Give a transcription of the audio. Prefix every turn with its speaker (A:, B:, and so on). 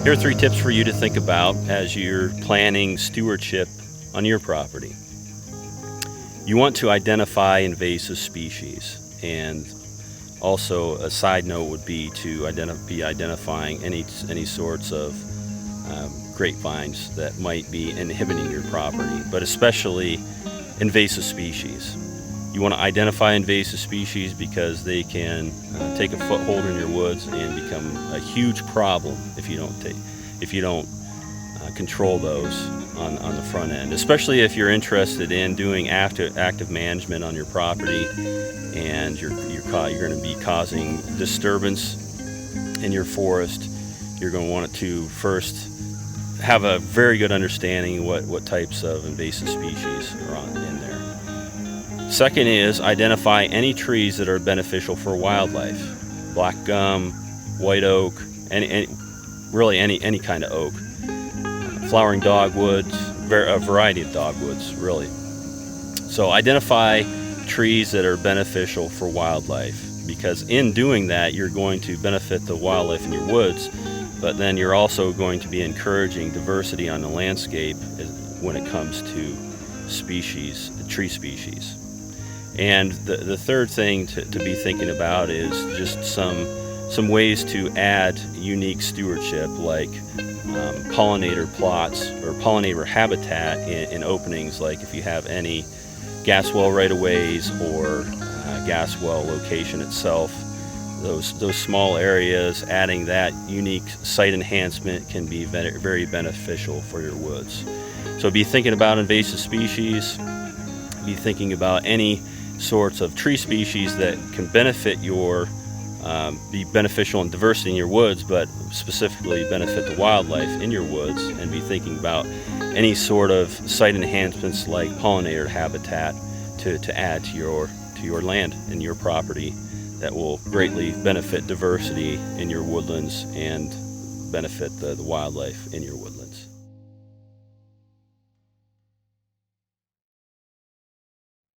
A: Here are 3 tips for you to think about as you're planning stewardship on your property. You want to identify invasive species, and also a side note would be to be identifying any sorts of grapevines that might be inhibiting your property, but especially invasive species. You want to identify invasive species because they can take a foothold in your woods and become a huge problem if you don't control those on the front end. Especially if you're interested in doing active management on your property, and you're going to be causing disturbance in your forest. You're going to want to first have a very good understanding what types of invasive species are in there. Second is identify any trees that are beneficial for wildlife. Black gum, white oak, really any kind of oak. Flowering dogwoods, a variety of dogwoods, really. So identify trees that are beneficial for wildlife, because in doing that you're going to benefit the wildlife in your woods, but then you're also going to be encouraging diversity on the landscape when it comes to tree species. And the third thing to be thinking about is just some ways to add unique stewardship, like pollinator plots or pollinator habitat in openings, like if you have any gas well right-of-ways or gas well location itself. Those small areas, adding that unique site enhancement can be very beneficial for your woods. So be thinking about invasive species, be thinking about any sorts of tree species that can benefit be beneficial in diversity in your woods, but specifically benefit the wildlife in your woods, and be thinking about any sort of site enhancements like pollinator habitat to add to your land and your property that will greatly benefit diversity in your woodlands and benefit the wildlife in your woodlands.